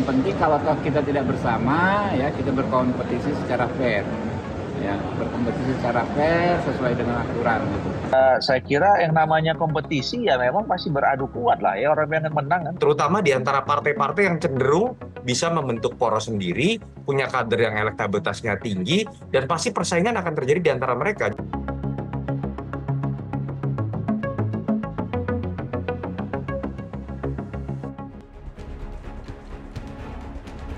penting kalau toh kita tidak bersama, ya kita berkompetisi secara fair, ya berkompetisi secara fair sesuai dengan aturan. Gitu. Saya kira yang namanya kompetisi ya memang pasti beradu kuat lah ya orang yang menang kan. Terutama di antara partai-partai yang cenderung bisa membentuk poros sendiri, punya kader yang elektabilitasnya tinggi, dan pasti persaingan akan terjadi di antara mereka.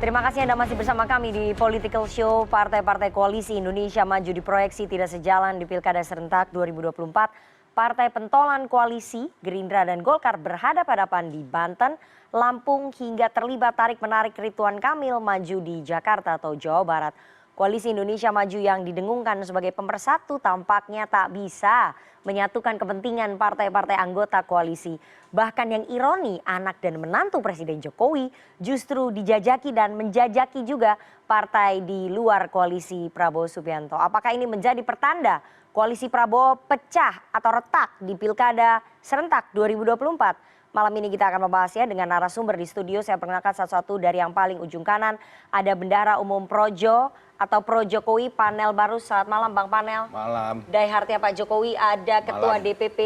Terima kasih Anda masih bersama kami di Political Show. Partai-partai koalisi Indonesia Maju diproyeksi tidak sejalan di Pilkada serentak 2024. Partai pentolan koalisi Gerindra dan Golkar berhadapan-hadapan di Banten, Lampung hingga terlibat tarik-menarik Ridwan Kamil maju di Jakarta atau Jawa Barat. Koalisi Indonesia Maju yang didengungkan sebagai pemersatu tampaknya tak bisa menyatukan kepentingan partai-partai anggota koalisi. Bahkan yang ironi, anak dan menantu Presiden Jokowi justru dijajaki dan menjajaki juga partai di luar koalisi Prabowo Subianto. Apakah ini menjadi pertanda koalisi Prabowo pecah atau retak di Pilkada serentak 2024? Malam ini kita akan membahasnya dengan narasumber di studio. Saya perkenalkan satu-satu dari yang paling ujung kanan. Ada Bendahara Umum Projo atau Pro Jokowi, Panel Baru. Selamat malam Bang Panel. Malam. Diehardsnya Pak Jokowi, ada Ketua malam. DPP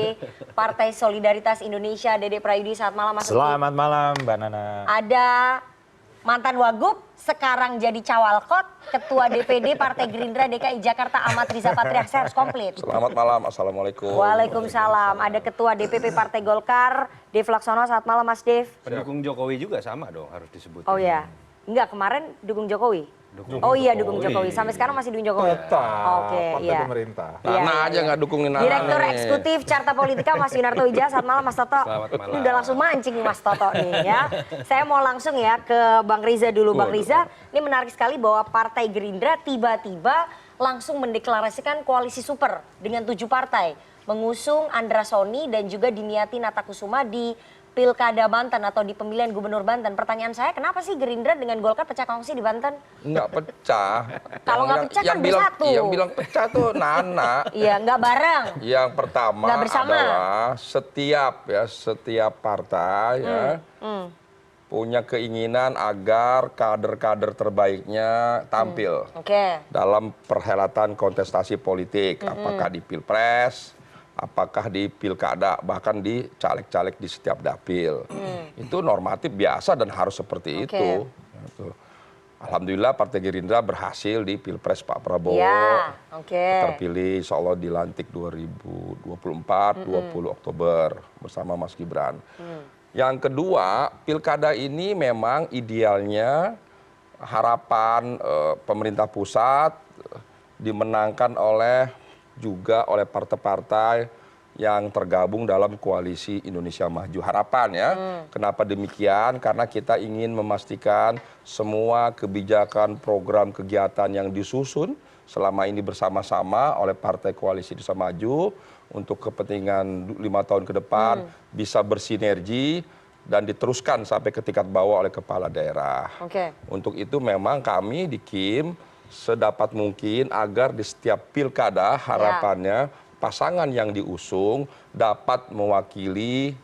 Partai Solidaritas Indonesia, Dede Prayudi. Selamat malam Mas. Selamat malam Mbak Nana. Ada mantan Wagub, sekarang jadi Cawalkot, Ketua DPD Partai Gerindra DKI Jakarta Ahmad Riza Patria. Saya harus komplit. Selamat malam, Assalamualaikum. Waalaikumsalam. Ada Ketua DPP Partai Golkar, Dev Laksono. Selamat malam Mas Dev. Pendukung Jokowi juga sama dong harus disebut. Oh ya, enggak kemarin dukung Jokowi. Oh iya dukung Jokowi. Sampai sekarang masih dukung Jokowi. Oke, iya. pemerintah. Nana aja nggak dukungin Nana. Direktur Eksekutif Carta Politika Mas Yunarto Wijaya. Selamat malam Mas Toto. Selamat malam. Ini udah langsung mancing nih Mas Toto nih ya. Saya mau langsung ya ke Bang Riza dulu. Bang Riza, ini menarik sekali bahwa Partai Gerindra tiba-tiba langsung mendeklarasikan koalisi super dengan 7 partai. Mengusung Andra Soni dan juga Dimiati Natakusuma di Pilkada Banten atau di pemilihan Gubernur Banten. Pertanyaan saya, kenapa sih Gerindra dengan Golkar pecah kongsi di Banten? Nggak pecah. Kalau nggak pecah kan bersatu. Yang bilang pecah tuh Nana. Iya, nggak bareng. Yang pertama adalah setiap partai punya keinginan agar kader-kader terbaiknya tampil dalam perhelatan kontestasi politik, apakah di Pilpres, apakah di pilkada, bahkan di caleg-caleg di setiap dapil. Itu normatif biasa dan harus seperti itu. Alhamdulillah Partai Gerindra berhasil di Pilpres Pak Prabowo. Terpilih insya Allah dilantik 2024, 20 Oktober bersama Mas Gibran. Yang kedua, pilkada ini memang idealnya harapan pemerintah pusat dimenangkan juga oleh partai-partai yang tergabung dalam koalisi Indonesia Maju. Harapan ya. Kenapa demikian? Karena kita ingin memastikan semua kebijakan, program, kegiatan yang disusun selama ini bersama-sama oleh partai koalisi Indonesia Maju untuk kepentingan 5 tahun ke depan bisa bersinergi dan diteruskan sampai ke tingkat bawah oleh kepala daerah. Untuk itu memang kami di KIM sedapat mungkin agar di setiap pilkada harapannya pasangan yang diusung dapat mewakili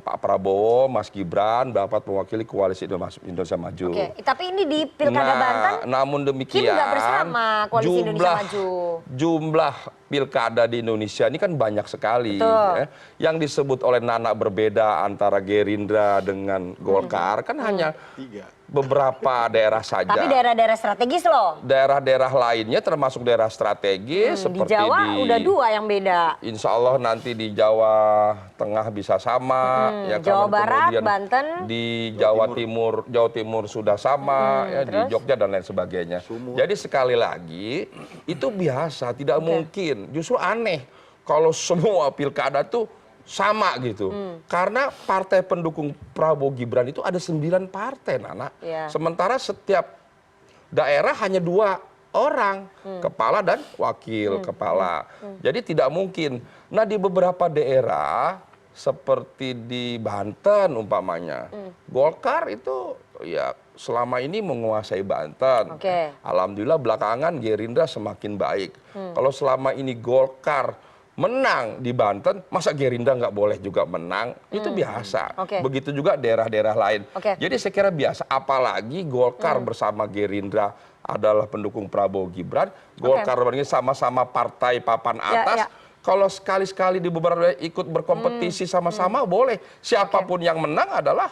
Pak Prabowo, Mas Gibran dapat mewakili koalisi Indonesia Maju. Tapi ini di Pilkada Banten, namun demikian, nggak bersama koalisi Indonesia Maju. Jumlah pilkada di Indonesia ini kan banyak sekali. Ya. Yang disebut oleh Nana berbeda antara Gerindra dengan Golkar kan hanya beberapa daerah saja. Tapi daerah-daerah strategis loh. Daerah-daerah lainnya termasuk daerah strategis seperti di Jawa udah 2 yang beda. Insya Allah nanti di Jawa Tengah bisa sama. Jawa Barat, Banten. Di Jawa Timur sudah sama. Di Jogja dan lain sebagainya. Jadi sekali lagi itu biasa, tidak mungkin. Justru aneh kalau semua pilkada tuh sama gitu. Karena partai pendukung Prabowo Gibran itu ada 9 partai, Nana. Sementara setiap daerah hanya 2 orang, kepala dan wakil kepala. Jadi tidak mungkin. Nah di beberapa daerah seperti di Banten umpamanya, Golkar itu ya selama ini menguasai Banten. Alhamdulillah belakangan Gerindra semakin baik. Kalau selama ini Golkar menang di Banten, masa Gerindra nggak boleh juga menang? Itu biasa. Begitu juga daerah-daerah lain. Jadi saya kira biasa. Apalagi Golkar bersama Gerindra adalah pendukung Prabowo Gibran. Golkar ini sama-sama partai papan atas. Kalau sekali-sekali di beberapa daerah ikut berkompetisi sama-sama boleh. Siapapun yang menang adalah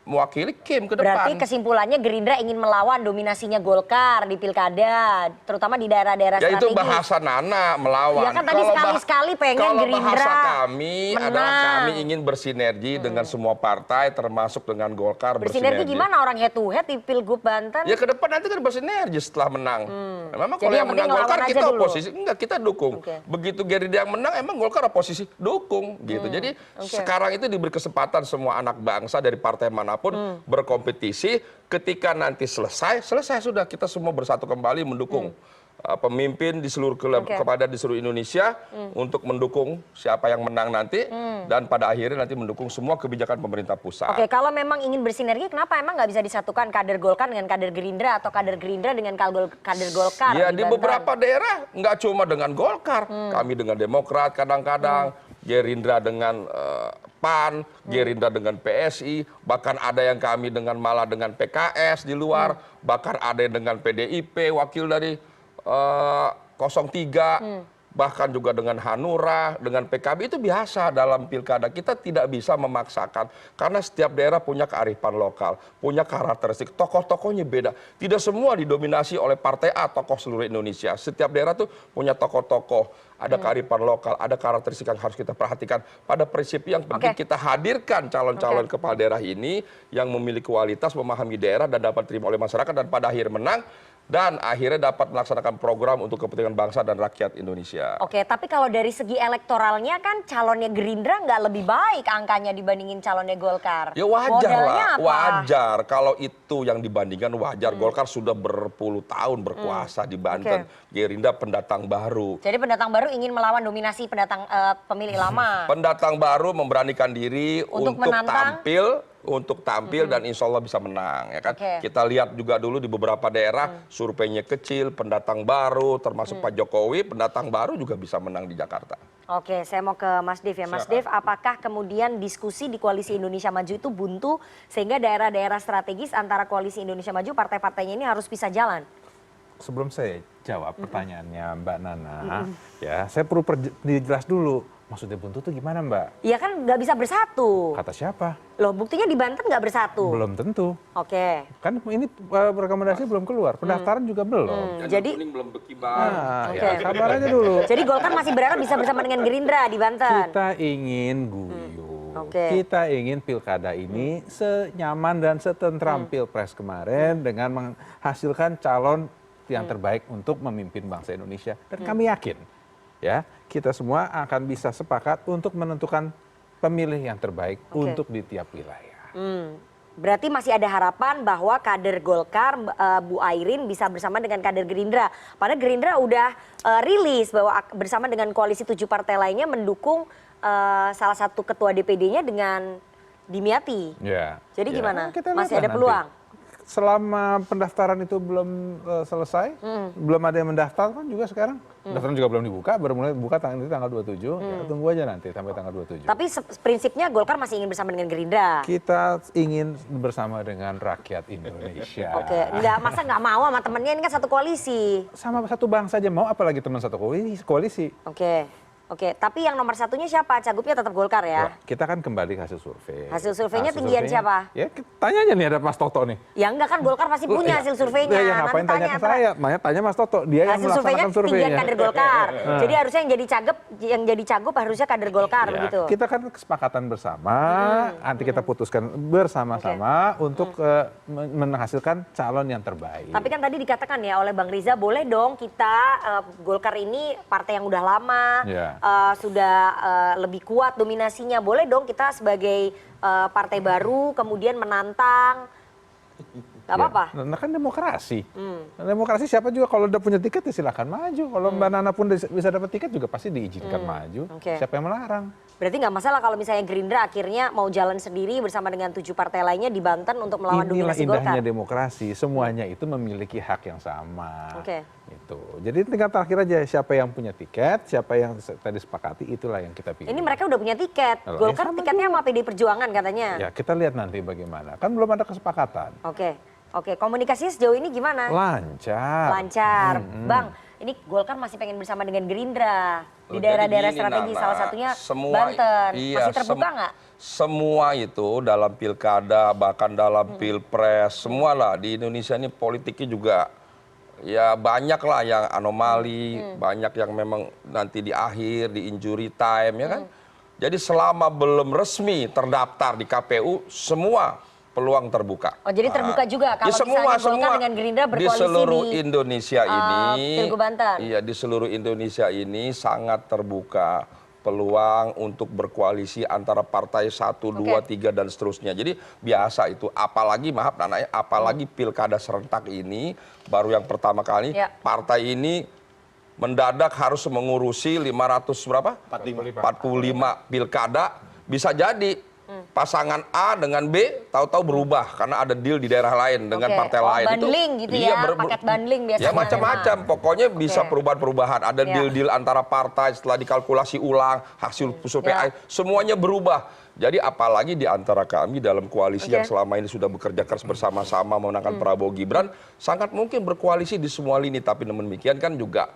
mewakili Kim ke depan. Berarti kesimpulannya Gerindra ingin melawan dominasinya Golkar di pilkada, terutama di daerah-daerah Ya strategis. itu bahasa Nana melawan. Ya kan tadi sekali-sekali pengen kalau Gerindra bahasa kami menang. adalah kami ingin bersinergi dengan semua partai termasuk dengan Golkar bersinergi gimana orang head to head di Pilgub Banten? Ya ke depan nanti kan bersinergi setelah menang. Memang Jadi kalau yang yang menang penting Golkar lawan kita aja dulu. oposisi, enggak kita dukung. Begitu Gerindra yang menang emang Golkar oposisi dukung gitu. Jadi sekarang itu diberi kesempatan semua anak bangsa dari partai manapun berkompetisi. Ketika nanti selesai sudah kita semua bersatu kembali mendukung pemimpin di seluruh kepada di seluruh Indonesia untuk mendukung siapa yang menang nanti dan pada akhirnya nanti mendukung semua kebijakan pemerintah pusat. Oke, kalau memang ingin bersinergi, kenapa emang nggak bisa disatukan kader Golkar dengan kader Gerindra atau kader Gerindra dengan kader Golkar? Ya di Banten? beberapa daerah nggak cuma dengan Golkar, kami dengan Demokrat kadang-kadang, Gerindra dengan PAN, Gerindra dengan PSI, bahkan ada yang kami malah dengan PKS di luar, bahkan ada yang dengan PDIP, wakil dari 03, bahkan juga dengan Hanura, dengan PKB. Itu biasa dalam pilkada. Kita tidak bisa memaksakan karena setiap daerah punya kearifan lokal, punya karakteristik. Tokoh-tokohnya beda. Tidak semua didominasi oleh partai A, tokoh seluruh Indonesia. Setiap daerah tuh punya tokoh-tokoh, ada kearifan lokal, ada karakteristik yang harus kita perhatikan. Pada prinsip yang penting kita hadirkan calon-calon kepala daerah ini yang memiliki kualitas, memahami daerah dan dapat diterima oleh masyarakat dan pada akhir menang. Dan akhirnya dapat melaksanakan program untuk kepentingan bangsa dan rakyat Indonesia. Oke, tapi kalau dari segi elektoralnya kan calonnya Gerindra nggak lebih baik angkanya dibandingin calonnya Golkar. Ya wajar Modalnya lah, apa? wajar. Kalau itu yang dibandingkan wajar. Golkar sudah berpuluh tahun berkuasa di Banten. Gerindra pendatang baru. Jadi pendatang baru ingin melawan dominasi pendatang pemilih lama. Pendatang baru memberanikan diri untuk tampil dan insya Allah bisa menang ya kan. Kita lihat juga dulu di beberapa daerah surveinya kecil, pendatang baru termasuk Pak Jokowi, pendatang baru juga bisa menang di Jakarta. Oke, saya mau ke Mas Dev ya. Mas Dev, apakah kemudian diskusi di Koalisi Indonesia Maju itu buntu sehingga daerah-daerah strategis antara Koalisi Indonesia Maju partai-partainya ini harus pisah jalan? Sebelum saya jawab pertanyaannya Mbak Nana, ya saya perlu dijelas dulu. Maksudnya buntu itu gimana Mbak? Iya kan nggak bisa bersatu. Kata siapa? Loh buktinya di Banten nggak bersatu. Belum tentu. Oke. Kan ini rekomendasi belum keluar, pendaftaran juga belum. Jadi belum berkibar. Nah, ya, sabar aja dulu. Jadi Golkar masih berharap bisa bersama dengan Gerindra di Banten. Kita ingin guyup. Kita ingin pilkada ini senyaman dan setentram pilpres kemarin dengan menghasilkan calon yang terbaik untuk memimpin bangsa Indonesia. Dan kami yakin, ya kita semua akan bisa sepakat untuk menentukan pemilih yang terbaik untuk di tiap wilayah. Berarti masih ada harapan bahwa kader Golkar Bu Airin bisa bersama dengan kader Gerindra. Padahal Gerindra udah rilis bahwa bersama dengan koalisi 7 partai lainnya mendukung salah satu ketua DPD-nya dengan Dimyati. Ya. Jadi gimana? Kita Masih lihatlah ada peluang? nanti. Selama pendaftaran itu belum selesai, belum ada yang mendaftar kan juga sekarang. Pendaftaran juga belum dibuka, baru mulai buka tanggal 27. Ya, tunggu aja nanti sampai tanggal 27. Tapi prinsipnya Golkar masih ingin bersama dengan Gerindra. Kita ingin bersama dengan rakyat Indonesia. Oke, masa nggak mau sama temennya, ini kan satu koalisi. Sama satu bangsa aja mau, apalagi teman satu koalisi. Oke, tapi yang nomor satunya siapa? Cagupnya tetap Golkar ya? Kita kan kembali ke hasil survei. Hasil surveinya tinggian siapa? Ya tanya aja nih ada Mas Toto nih. Ya enggak kan Golkar pasti punya hasil surveinya. Ya ngapain tanya ke saya? Tanya Mas Toto, dia yang melaksanakan surveinya. Tinggian kader Golkar. Jadi harusnya yang jadi cagup harusnya kader Golkar begitu. Kita kan kesepakatan bersama, nanti kita putuskan bersama-sama untuk menghasilkan calon yang terbaik. Tapi kan tadi dikatakan ya oleh Bang Riza, boleh dong kita Golkar ini partai yang udah lama. Sudah lebih kuat dominasinya, boleh dong kita sebagai partai baru kemudian menantang, nggak apa-apa. Nah kan demokrasi, demokrasi siapa juga kalau udah punya tiket ya silakan maju. Kalau Mbak Nana pun bisa dapat tiket juga pasti diizinkan maju. Siapa yang melarang? Berarti nggak masalah kalau misalnya Gerindra akhirnya mau jalan sendiri bersama dengan 7 partai lainnya di Banten untuk melawan dominasi Golkar. Inilah indahnya demokrasi, semuanya itu memiliki hak yang sama. Gitu. Jadi tinggal terakhir aja siapa yang punya tiket, siapa yang tadi sepakati, itulah yang kita pilih. Ini mereka udah punya tiket. Kalau Golkar sama tiketnya sama PD Perjuangan katanya. Ya kita lihat nanti bagaimana. Kan belum ada kesepakatan. Oke, komunikasinya sejauh ini gimana? Lancar. Lancar. Bang, ini Golkar masih pengen bersama dengan Gerindra di Loh, daerah-daerah jadi gini, strategi, Nana, salah satunya semua- Banten. iya, Masih terbuka nggak? Semua itu dalam pilkada, bahkan dalam pilpres, semualah di Indonesia ini politiknya juga ya banyak lah yang anomali, banyak yang memang nanti di akhir, di injury time, ya kan? Jadi selama belum resmi terdaftar di KPU, semua peluang terbuka. Oh, jadi terbuka juga kalau Ya, misalnya Golkar dengan Gerindra di berkoalisi seluruh di, Indonesia ini, Pilgub Banten. iya di seluruh Indonesia ini sangat terbuka peluang untuk berkoalisi antara partai 1, 2, 3 dan seterusnya. Jadi biasa itu, apalagi maaf Nana, apalagi pilkada serentak ini baru yang pertama kali partai ini mendadak harus mengurusi 500 berapa? 45 pilkada, bisa jadi pasangan A dengan B tahu-tahu berubah karena ada deal di daerah lain dengan partai lain. Bundling gitu ya, paket bundling biasanya. Ya macam-macam, pokoknya bisa perubahan-perubahan. Ada deal-deal antara partai setelah dikalkulasi ulang, hasil survei, semuanya berubah. Jadi apalagi di antara kami dalam koalisi yang selama ini sudah bekerja keras bersama-sama memenangkan Prabowo Gibran, sangat mungkin berkoalisi di semua lini, tapi namun demikian kan juga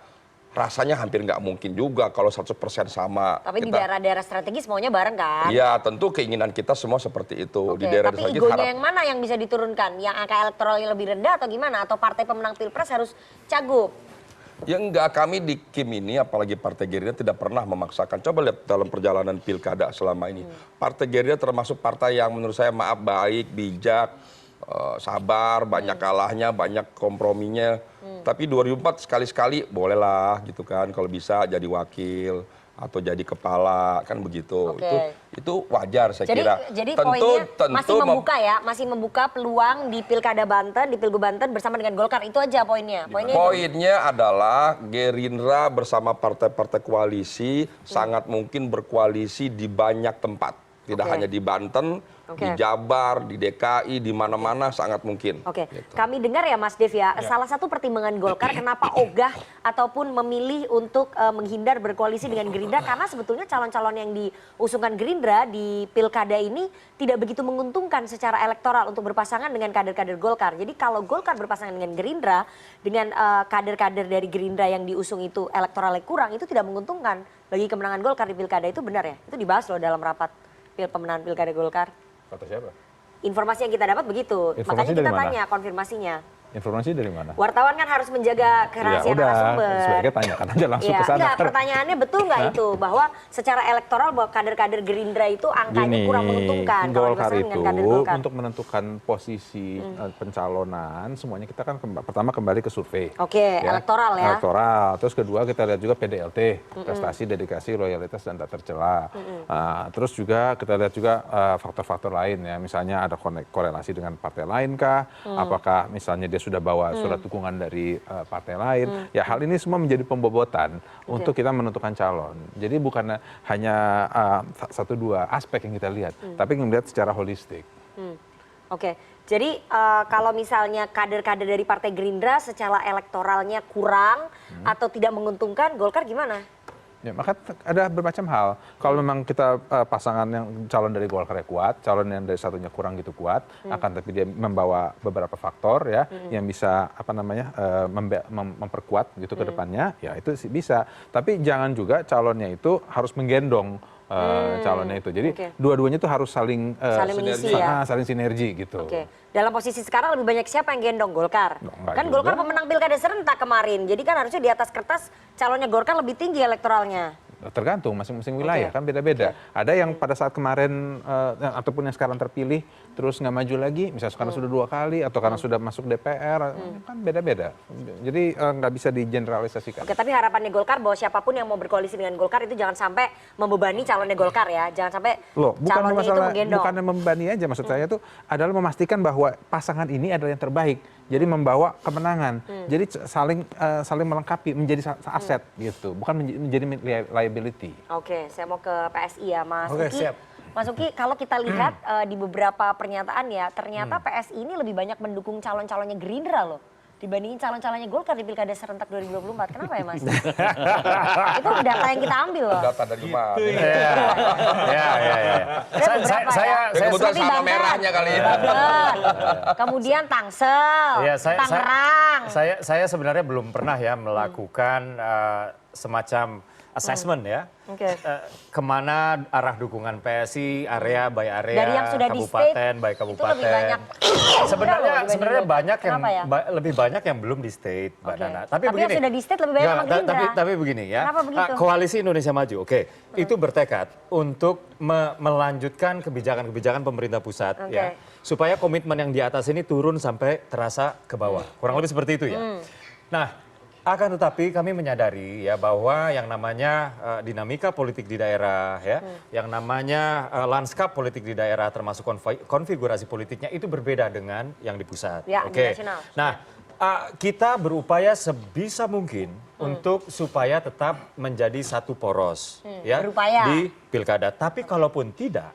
rasanya hampir nggak mungkin juga kalau 100% sama. Tapi di daerah-daerah strategis maunya bareng kan? Iya, tentu keinginan kita semua seperti itu. Di Oke, daerah tapi strategis egonya yang mana yang bisa diturunkan? Yang angka elektoralnya lebih rendah atau gimana? Atau partai pemenang pilpres harus cagup? Ya enggak, kami di Kim ini apalagi Partai Gerindra tidak pernah memaksakan. Coba lihat dalam perjalanan pilkada selama ini. Partai Gerindra termasuk partai yang menurut saya maaf baik, bijak, sabar, banyak kalahnya, banyak komprominya. Tapi 2004 sekali-sekali bolehlah gitu kan kalau bisa jadi wakil atau jadi kepala kan begitu. Itu wajar saya kira. Jadi poinnya masih membuka ya, masih membuka peluang di Pilkada Banten, di Pilgub Banten bersama dengan Golkar, itu aja poinnya. Poinnya adalah Gerindra bersama partai-partai koalisi sangat mungkin berkoalisi di banyak tempat. Tidak hanya di Banten, di Jabar, di DKI, di mana-mana sangat mungkin. Gitu. Kami dengar ya Mas Dev ya, salah satu pertimbangan Golkar kenapa ogah ataupun memilih untuk menghindar berkoalisi dengan Gerindra karena sebetulnya calon-calon yang diusungkan Gerindra di pilkada ini tidak begitu menguntungkan secara elektoral untuk berpasangan dengan kader-kader Golkar. Jadi kalau Golkar berpasangan dengan Gerindra, dengan kader-kader dari Gerindra yang diusung itu elektoralnya kurang, itu tidak menguntungkan bagi kemenangan Golkar di pilkada. Itu benar ya? Itu dibahas loh dalam rapat pemenangan pilkada Golkar. Kata siapa? Informasi yang kita dapat begitu. Informasi Makanya kita dari mana? tanya konfirmasinya. Informasi dari mana? Wartawan kan harus menjaga kerahasiaan narasumber. Sebaiknya tanyakan aja langsung ke sana. Enggak, pertanyaannya betul nggak itu bahwa secara elektoral bahwa kader-kader Gerindra itu angkanya kurang menguntungkan kalau Golkar dibandingkan itu dengan kader Golkar. untuk menentukan posisi pencalonan semuanya kita kan pertama kembali ke survei. Elektoral ya. Elektoral. Terus kedua kita lihat juga PDLT, prestasi, dedikasi, loyalitas dan tak tercela. Terus juga kita lihat juga faktor-faktor lain ya, misalnya ada korelasi dengan partai lain kah? Apakah misalnya dia sudah bawa surat dukungan dari partai lain. Ya hal ini semua menjadi pembobotan untuk kita menentukan calon. Jadi bukan hanya satu dua aspek yang kita lihat, tapi melihat secara holistik. Jadi kalau misalnya kader-kader dari Partai Gerindra secara elektoralnya kurang atau tidak menguntungkan, Golkar gimana? Ya, maka ada bermacam hal. Kalau memang kita pasangan yang calon dari Golkar kuat, calon yang dari satunya kurang gitu kuat, akan tapi dia membawa beberapa faktor ya yang bisa memperkuat gitu ke depannya, ya itu sih bisa. Tapi jangan juga calonnya itu harus menggendong calonnya itu. Jadi dua-duanya itu harus saling mengisi ya. Saling sinergi gitu. Dalam posisi sekarang lebih banyak siapa yang gendong? Golkar. Kan juga. Golkar pemenang pilkada serentak kemarin. Jadi kan harusnya di atas kertas calonnya Golkar lebih tinggi elektoralnya. Tergantung masing-masing wilayah kan beda-beda. Ada yang pada saat kemarin ataupun yang sekarang terpilih terus nggak maju lagi, misalnya karena sudah 2 kali atau karena sudah masuk DPR, kan beda-beda. Jadi nggak bisa digeneralisasikan. Tapi harapannya Golkar bahwa siapapun yang mau berkoalisi dengan Golkar itu jangan sampai membebani calonnya Golkar ya, jangan sampai calonnya itu menggendong. Bukan membebani aja, maksud saya itu adalah memastikan bahwa pasangan ini adalah yang terbaik. Jadi membawa kemenangan. Jadi saling melengkapi, menjadi aset gitu, bukan menjadi liability. Saya mau ke PSI ya, Mas Uki. Siap. Mas Uki, kalau kita lihat di beberapa pernyataan ya, ternyata PSI ini lebih banyak mendukung calon-calonnya Gerindra loh dibandingin calon-calonnya Golkar di Pilkada serentak 2024. Kenapa ya Mas? Itu data yang kita ambil loh. Data dari mana? Ya. Saya Kebetulan sama Banten, merahnya kali ya. Banten, kemudian Tangsel, Ya, Tangerang. saya sebenarnya belum pernah ya melakukan semacam assessment ya. Oke. Kemana arah dukungan PSI, area by area, Dari yang sudah di kabupaten state, by itu kabupaten. lebih banyak Sebenarnya banyak yang Kenapa ya? lebih banyak yang belum di state, Mbak Oke. Nana. Tapi yang sudah di state lebih banyak Enggak, sama Gerindra. tapi begini ya. Kenapa begitu? Koalisi Indonesia Maju, oke, itu bertekad untuk melanjutkan kebijakan-kebijakan pemerintah pusat Oke. ya, supaya komitmen yang di atas ini turun sampai terasa ke bawah. Kurang lebih seperti itu ya. Nah, akan tetapi kami menyadari ya bahwa yang namanya dinamika politik di daerah ya, yang namanya lanskap politik di daerah termasuk konfigurasi politiknya itu berbeda dengan yang di pusat. Ya, di Oke. nasional. Nah, kita berupaya sebisa mungkin untuk supaya tetap menjadi satu poros ya Berupaya. di pilkada. Tapi kalaupun tidak,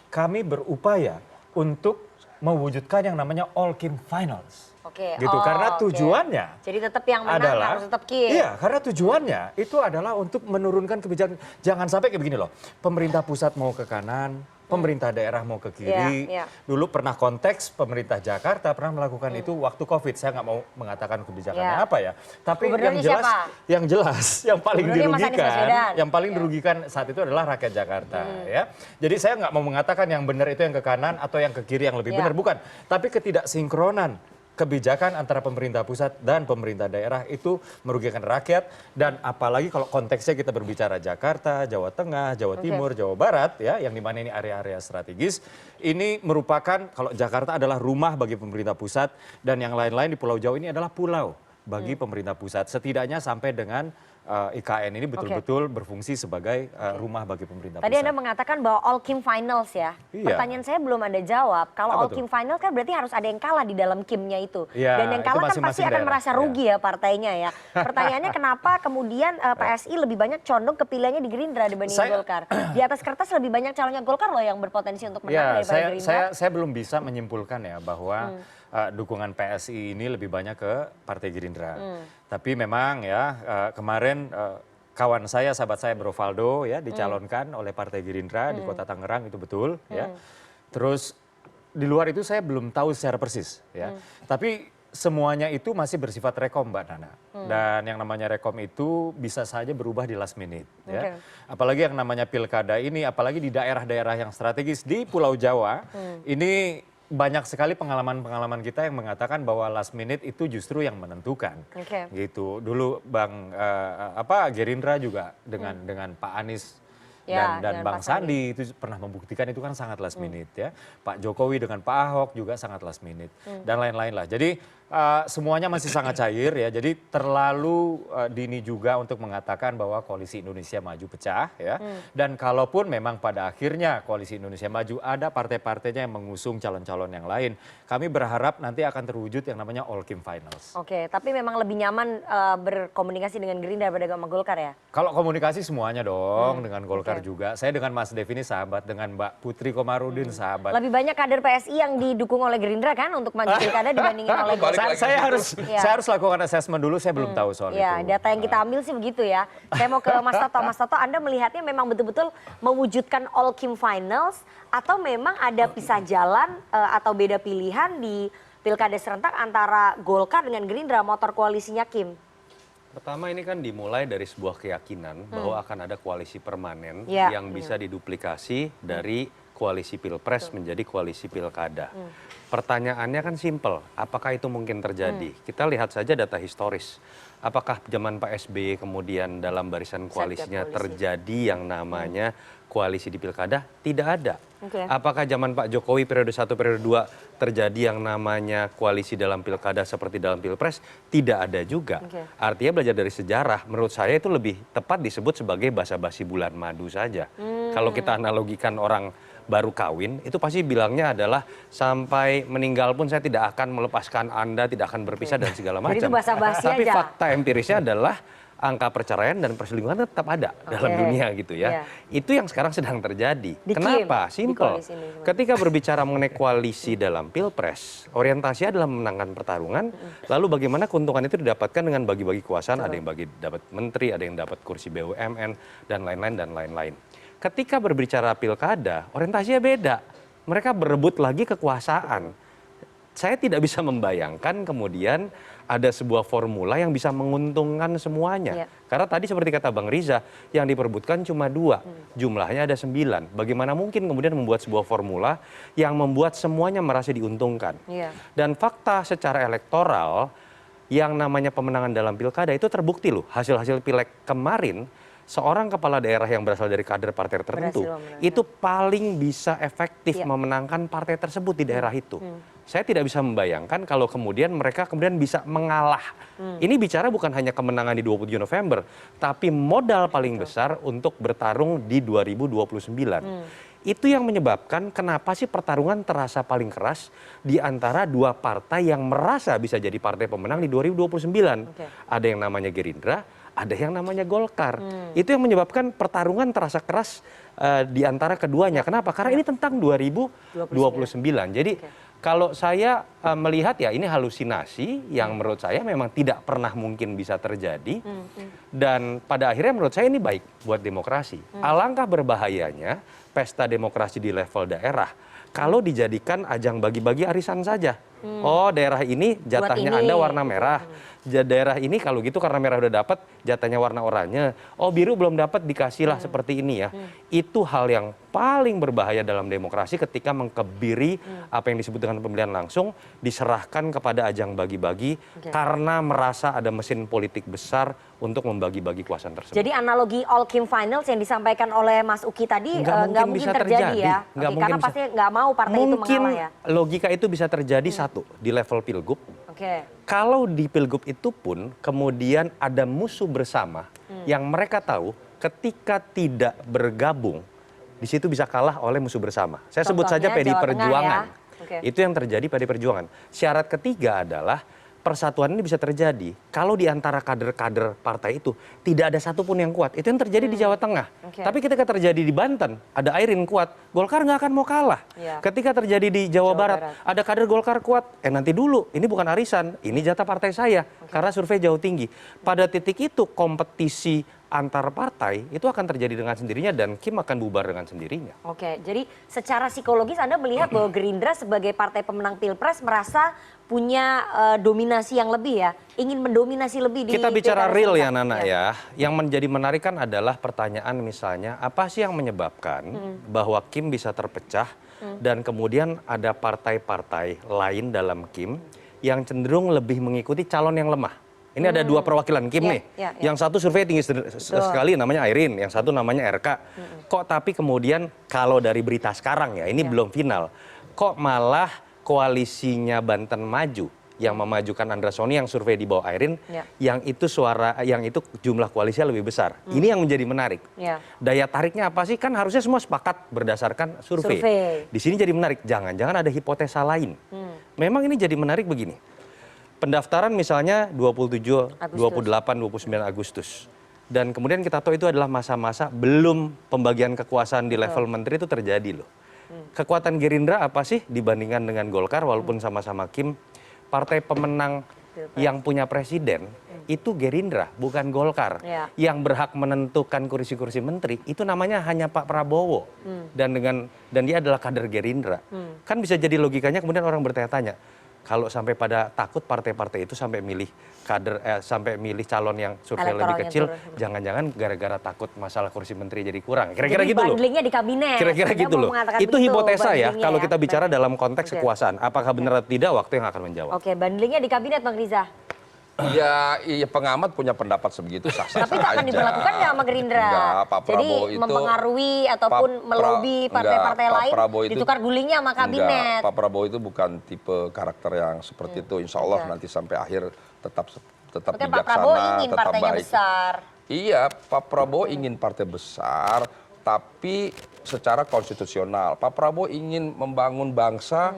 kami berupaya untuk mewujudkan yang namanya all Kim finals. Oke. Gitu, karena oke. tujuannya Jadi tetap yang menang adalah harus tetap Kim. Iya, karena tujuannya itu adalah untuk menurunkan kebijakan. Jangan sampai kayak begini loh. Pemerintah pusat mau ke kanan, pemerintah daerah mau ke kiri. Iya. Dulu pernah konteks pemerintah Jakarta pernah melakukan itu waktu Covid. Saya nggak mau mengatakan kebijakannya Iya. apa ya. Tapi Gubernurnya yang jelas yang paling Gubernurnya Mas Anies Baswedan. dirugikan, yang paling Iya. dirugikan saat itu adalah rakyat Jakarta ya. Jadi saya nggak mau mengatakan yang benar itu yang ke kanan atau yang ke kiri yang lebih Iya. benar, bukan. Tapi ketidaksinkronan kebijakan antara pemerintah pusat dan pemerintah daerah itu merugikan rakyat, dan apalagi kalau konteksnya kita berbicara Jakarta, Jawa Tengah, Jawa Timur, Jawa Barat ya, yang dimana ini area-area strategis, ini merupakan kalau Jakarta adalah rumah bagi pemerintah pusat dan yang lain-lain di Pulau Jawa ini adalah pulau bagi pemerintah pusat, setidaknya sampai dengan IKN ini betul-betul berfungsi sebagai rumah bagi pemerintah Tadi pusat. Anda mengatakan bahwa all Kim finals ya. Iya. Pertanyaan saya belum Anda jawab. Kalau Apa all tuh? Kim final kan berarti harus ada yang kalah di dalam Kimnya itu. Iya, Dan yang itu kalah kan pasti masing-masing akan daerah. merasa rugi ya partainya ya. Pertanyaannya kenapa kemudian PSI lebih banyak condong kepilihnya di Gerindra dibanding Golkar. Di atas kertas lebih banyak calonnya Golkar loh yang berpotensi untuk menang daripada Gerindra. saya belum bisa menyimpulkan ya bahwa dukungan PSI ini lebih banyak ke Partai Gerindra. Tapi memang ya kemarin kawan saya, sahabat saya Bro Valdo ya dicalonkan oleh Partai Gerindra di Kota Tangerang, itu betul ya. Terus di luar itu saya belum tahu secara persis ya. Tapi semuanya itu masih bersifat rekom Mbak Nana. Dan yang namanya rekom itu bisa saja berubah di last minute ya. Apalagi yang namanya pilkada ini, apalagi di daerah-daerah yang strategis di Pulau Jawa, ini banyak sekali pengalaman-pengalaman kita yang mengatakan bahwa last minute itu justru yang menentukan. Gitu. Dulu Gerindra juga dengan Pak Anies dan Bang Sandi itu pernah membuktikan itu kan sangat last minute ya. Pak Jokowi dengan Pak Ahok juga sangat last minute dan lain-lain lah. Jadi semuanya masih sangat cair ya. Jadi terlalu dini juga untuk mengatakan bahwa koalisi Indonesia Maju pecah ya. Dan kalaupun memang pada akhirnya koalisi Indonesia Maju ada partai-partainya yang mengusung calon-calon yang lain, kami berharap nanti akan terwujud yang namanya all Kim finals. Oke, tapi memang lebih nyaman berkomunikasi dengan Gerindra daripada sama Golkar ya? Kalau komunikasi semuanya dong, dengan Golkar juga. Saya dengan Mas Dev ini sahabat, dengan Mbak Putri Komarudin sahabat. Lebih banyak kader PSI yang didukung oleh Gerindra kan untuk maju pilkada dibandingin oleh Golkar. Saya harus lakukan assessment dulu, saya belum tahu soal Ya, itu. data yang kita ambil sih begitu ya. Saya mau ke Mas Toto. Mas Toto, Anda melihatnya memang betul-betul mewujudkan all Kim finals atau memang ada pisah jalan atau beda pilihan di pilkada serentak antara Golkar dengan Gerindra, motor koalisinya Kim? Pertama ini kan dimulai dari sebuah keyakinan bahwa akan ada koalisi permanen Ya. yang bisa diduplikasi dari koalisi pilpres menjadi koalisi pilkada. Pertanyaannya kan simpel, apakah itu mungkin terjadi? Kita lihat saja data historis. Apakah zaman Pak SBY kemudian dalam barisan koalisinya terjadi yang namanya koalisi di pilkada? Tidak ada. Apakah zaman Pak Jokowi periode 1, periode 2 terjadi yang namanya koalisi dalam pilkada seperti dalam pilpres? Tidak ada juga. Artinya belajar dari sejarah, menurut saya itu lebih tepat disebut sebagai basa-basi bulan madu saja. Kalau kita analogikan orang baru kawin, itu pasti bilangnya adalah sampai meninggal pun saya tidak akan melepaskan Anda, tidak akan berpisah dan segala macam. Jadi itu basa-basi Tapi aja. fakta empirisnya adalah angka perceraian dan perselingkuhan tetap ada dalam dunia gitu ya. Itu yang sekarang sedang terjadi. Kenapa? Simple. Ketika berbicara mengenai koalisi dalam Pilpres, orientasinya adalah memenangkan pertarungan, lalu bagaimana keuntungan itu didapatkan dengan bagi-bagi kekuasaan, ada yang dapat menteri, ada yang dapat kursi BUMN, dan lain-lain. Ketika berbicara pilkada, orientasinya beda. Mereka berebut lagi kekuasaan. Saya tidak bisa membayangkan kemudian ada sebuah formula yang bisa menguntungkan semuanya. Karena tadi seperti kata Bang Riza, yang diperebutkan cuma 2, jumlahnya ada 9. Bagaimana mungkin kemudian membuat sebuah formula yang membuat semuanya merasa diuntungkan. Dan fakta secara elektoral, yang namanya pemenangan dalam pilkada itu terbukti loh. Hasil-hasil pileg kemarin, seorang kepala daerah yang berasal dari kader partai tertentu itu paling bisa efektif memenangkan partai tersebut di daerah itu. Saya tidak bisa membayangkan kalau kemudian mereka kemudian bisa mengalah. Ini bicara bukan hanya kemenangan di 27 November, tapi modal paling besar untuk bertarung di 2029. Itu yang menyebabkan kenapa sih pertarungan terasa paling keras di antara 2 partai yang merasa bisa jadi partai pemenang di 2029. Ada yang namanya Gerindra, ada yang namanya Golkar. Itu yang menyebabkan pertarungan terasa keras di antara keduanya. Kenapa? Karena ini tentang 2029. Jadi kalau saya melihat ya ini halusinasi yang menurut saya memang tidak pernah mungkin bisa terjadi. Dan pada akhirnya menurut saya ini baik buat demokrasi. Alangkah berbahayanya pesta demokrasi di level daerah kalau dijadikan ajang bagi-bagi arisan saja. Oh, daerah ini jatahnya Anda warna merah. Daerah ini kalau gitu karena merah udah dapat jatahnya warna oranye. Oh, biru belum dapat dikasihlah seperti ini ya. Itu hal yang paling berbahaya dalam demokrasi ketika mengkebiri apa yang disebut dengan pemilihan langsung diserahkan kepada ajang bagi-bagi karena merasa ada mesin politik besar untuk membagi-bagi kekuasaan tersebut. Jadi analogi All Kim Finals yang disampaikan oleh Mas Uki tadi nggak mungkin terjadi ya? Karena pasti nggak mau partai itu mengalah ya? Logika itu bisa terjadi satu di level pilgub. Kalau di pilgub itu pun kemudian ada musuh bersama yang mereka tahu ketika tidak bergabung di situ bisa kalah oleh musuh bersama. Saya sebut saja PDI Perjuangan. Itu yang terjadi PDI Perjuangan. Syarat ketiga adalah persatuan ini bisa terjadi kalau di antara kader-kader partai itu tidak ada satupun yang kuat. Itu yang terjadi di Jawa Tengah. Tapi ketika terjadi di Banten, ada Airin kuat, Golkar nggak akan mau kalah. Ketika terjadi di Jawa Barat, ada kader Golkar kuat, nanti dulu, ini bukan arisan, ini jatah partai saya, karena survei jauh tinggi. Pada titik itu kompetisi antar partai itu akan terjadi dengan sendirinya dan Kim akan bubar dengan sendirinya. Jadi secara psikologis Anda melihat bahwa Gerindra sebagai partai pemenang Pilpres merasa punya dominasi yang lebih ya, ingin mendominasi lebih di kita bicara real ya Nana ya. Yang menjadi menarik kan adalah pertanyaan misalnya apa sih yang menyebabkan bahwa Kim bisa terpecah dan kemudian ada partai-partai lain dalam Kim yang cenderung lebih mengikuti calon yang lemah. Ini ada 2 perwakilan Kim nih. Yang satu survei tinggi sekali namanya Airin, yang satu namanya RK. Kok tapi kemudian kalau dari berita sekarang ya, ini belum final. Kok malah koalisinya Banten Maju yang memajukan Andra Soni yang survei di bawah Airin, yang itu jumlah koalisinya lebih besar. Ini yang menjadi menarik. Daya tariknya apa sih? Kan harusnya semua sepakat berdasarkan survei. Di sini jadi menarik. Jangan-jangan ada hipotesa lain. Memang ini jadi menarik begini. Pendaftaran misalnya 27, 28, 29 Agustus. Dan kemudian kita tahu itu adalah masa-masa belum pembagian kekuasaan di level menteri itu terjadi loh. Kekuatan Gerindra apa sih dibandingkan dengan Golkar walaupun sama-sama Kim? Partai pemenang yang punya presiden itu Gerindra bukan Golkar. Yang berhak menentukan kursi-kursi menteri itu namanya hanya Pak Prabowo. Dan dia adalah kader Gerindra. Kan bisa jadi logikanya kemudian orang bertanya-tanya. Kalau sampai pada takut partai-partai itu sampai milih sampai milih calon yang survei lebih kecil, jangan-jangan gara-gara takut masalah kursi menteri jadi kurang. Kira-kira gitu loh. Bandlingnya di kabinet. Kira-kira gitu loh. Itu hipotesa ya kalau kita bicara dalam konteks kekuasaan. Apakah benar atau tidak, waktu yang akan menjawab. Bandlingnya di kabinet Bang Riza. Ya, pengamat punya pendapat sebegitu sah-sah Tapi itu akan diberlakukan nggak sama Gerindra? Enggak, Pak Prabowo jadi mempengaruhi ataupun melobi partai-partai lain ditukar gulingnya sama kabinet. Enggak, Pak Prabowo itu bukan tipe karakter yang seperti itu. Insya Allah nanti sampai akhir tetap bijaksana, Pak Prabowo ingin tetap partainya baik. besar. Iya, Pak Prabowo ingin partai besar, tapi secara konstitusional. Pak Prabowo ingin membangun bangsa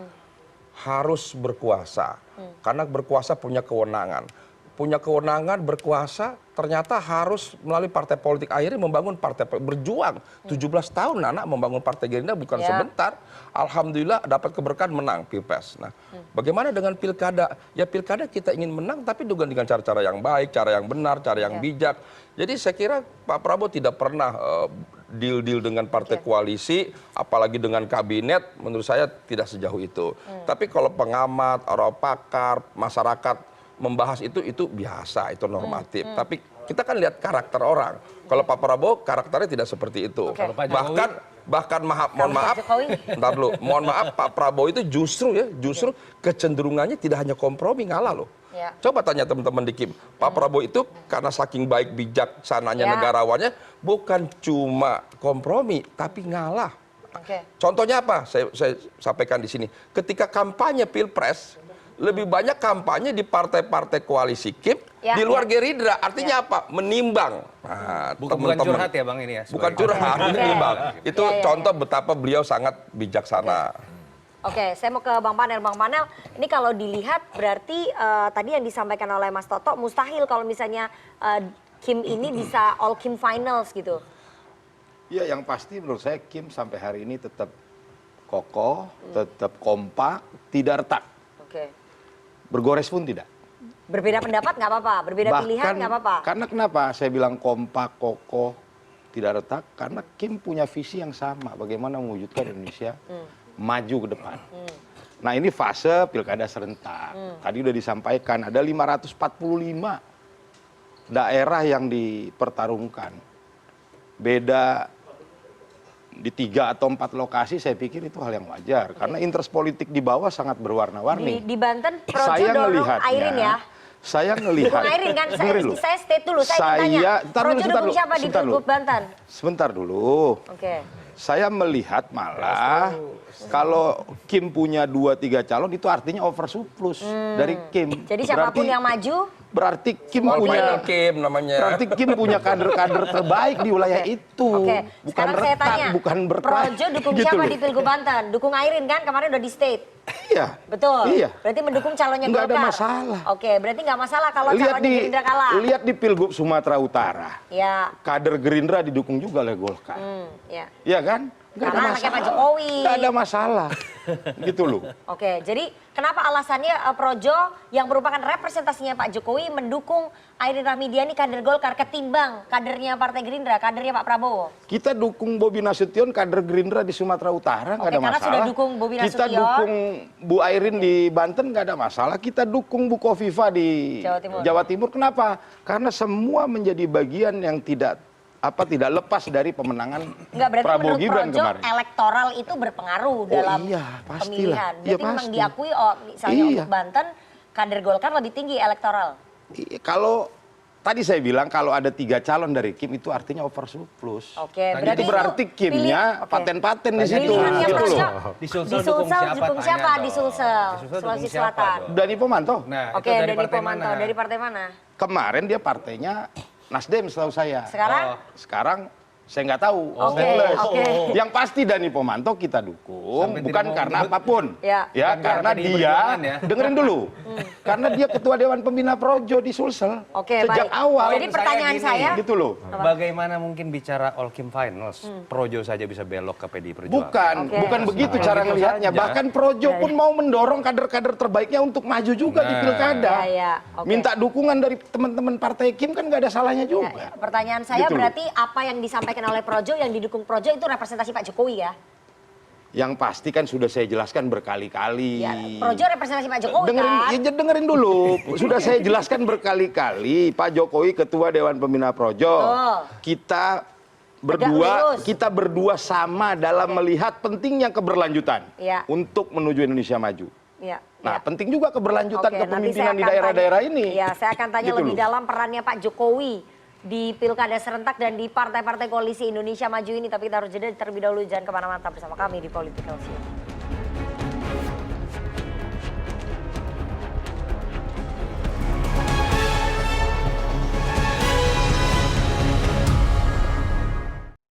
harus berkuasa, karena berkuasa punya kewenangan. punya kewenangan, berkuasa, ternyata harus melalui partai politik akhirnya membangun partai berjuang. 17 tahun Nana membangun Partai Gerindra bukan sebentar. Alhamdulillah dapat keberkahan menang Pilpres. Nah, bagaimana dengan pilkada? Ya pilkada kita ingin menang tapi dengan cara-cara yang baik, cara yang benar, cara yang bijak. Jadi saya kira Pak Prabowo tidak pernah deal-deal dengan partai koalisi, apalagi dengan kabinet, menurut saya tidak sejauh itu. Tapi kalau pengamat, orang pakar, masyarakat membahas itu biasa, itu normatif. Tapi kita kan lihat karakter orang. Kalau Pak Prabowo karakternya tidak seperti itu. Bahkan mohon maaf Pak Prabowo itu justru kecenderungannya tidak hanya kompromi, ngalah loh. Coba tanya teman-teman di KIM. Pak Prabowo itu karena saking baik bijaksananya negarawannya bukan cuma kompromi tapi ngalah. Contohnya apa? Saya sampaikan di sini. Ketika kampanye Pilpres lebih banyak kampanye di partai-partai koalisi KIM di luar Gerindra. Artinya apa? Menimbang. Nah, bukan curhat ya Bang ini ya? Bukan curhat, menimbang. Itu contoh betapa beliau sangat bijaksana. Oke, saya mau ke Bang Panel. Bang Panel, ini kalau dilihat berarti tadi yang disampaikan oleh Mas Toto, mustahil kalau misalnya Kim ini bisa all Kim finals gitu. Ya, yang pasti menurut saya Kim sampai hari ini tetap kokoh, tetap kompak, tidak retak. Bergores pun tidak. Berbeda pendapat nggak apa-apa, berbeda pilihan nggak apa-apa. Karena kenapa saya bilang kompak, kokoh, tidak retak? Karena Kim punya visi yang sama, bagaimana mewujudkan Indonesia maju ke depan. Nah ini fase pilkada serentak. Tadi udah disampaikan, ada 545 daerah yang dipertarungkan. Beda di 3 atau 4 lokasi, saya pikir itu hal yang wajar. Karena interest politik di bawah sangat berwarna-warni. Di Banten, Projo dorong Airin ya? Saya ngelihat. Dukung Airin kan? Saya state dulu, saya ingin tanya. Projo dukung siapa di Pilgub Banten? Sebentar dulu. Saya melihat malah kalau Kim punya 2-3 calon itu artinya oversupply dari Kim. Jadi siapapun yang maju? Berarti Kim punya Kim namanya. Berarti Kim punya kader-kader terbaik di wilayah itu. Bukan sekarang saya tanya, bukan berkuasa. Projo dukung siapa di Pilgub Banten? Dukung Airin kan? Kemarin udah di state. Iya. Betul. Iya. Berarti mendukung calonnya Golkar. Nggak ada masalah. Oke, berarti nggak masalah kalau calonnya Gerindra kalah. Lihat di Pilgub Sumatera Utara. Ya. Kader Gerindra didukung juga oleh Golkar. Iya kan? Nggak ada Karena anaknya masalah. Pak Jokowi. Nggak ada masalah. Gitu loh. Oke, jadi kenapa alasannya Projo yang merupakan representasinya Pak Jokowi mendukung Airin Rahmidiani kader Golkar ketimbang kadernya Partai Gerindra, kadernya Pak Prabowo? Kita dukung Bobi Nasution kader Gerindra di Sumatera Utara, nggak ada karena masalah. sudah dukung Bobi Nasution. Kita dukung Bu Airin di Banten, nggak ada masalah. Kita dukung Bu Kofifa di Jawa Timur. Kenapa? Karena semua menjadi bagian yang tidak lepas dari pemenangan Prabowo Gibran kemarin. Elektoral itu berpengaruh dalam pemilihan. Berarti memang diakui misalnya untuk Banten kader Golkar lebih tinggi elektoral. Kalau tadi saya bilang kalau ada 3 calon dari Kim itu artinya oversupply. Berarti Kimnya paten-paten di situ. Di Sulsel dukung siapa? Di Sulsel, Sulawesi Selatan. Dani Pomanto. Oke, Dani Pomanto dari partai mana? Kemarin dia partainya Nasdem setahu saya. Sekarang saya nggak tahu. Yang pasti Dani Pomanto kita dukung, bukan karena apapun. Karena dia, dengerin dulu. Karena dia Ketua Dewan Pembina Projo di Sulsel. Sejak awal. Jadi pertanyaan saya, gitu loh. Bagaimana mungkin bicara all Kim finals, Projo saja bisa belok ke PDI Perjuangan? Bukan begitu cara melihatnya. Bahkan Projo pun mau mendorong kader-kader terbaiknya untuk maju juga di pilkada. Minta dukungan dari teman-teman Partai Kim kan nggak ada salahnya juga. Pertanyaan saya berarti apa yang disampaikan oleh Projo, yang didukung Projo itu representasi Pak Jokowi ya? Yang pasti kan sudah saya jelaskan berkali-kali. Projo representasi Pak Jokowi dengerin dulu. Sudah saya jelaskan berkali-kali. Pak Jokowi Ketua Dewan Pembina Projo. Kita berdua sama dalam melihat pentingnya keberlanjutan untuk menuju Indonesia maju. Nah, penting juga keberlanjutan kepemimpinan di daerah-daerah ini. Saya akan tanya lebih dalam perannya Pak Jokowi di pilkada serentak dan di partai-partai koalisi Indonesia Maju ini. Tapi kita harus jeda terlebih dahulu, jangan kemana-mana, bersama kami di Political Show.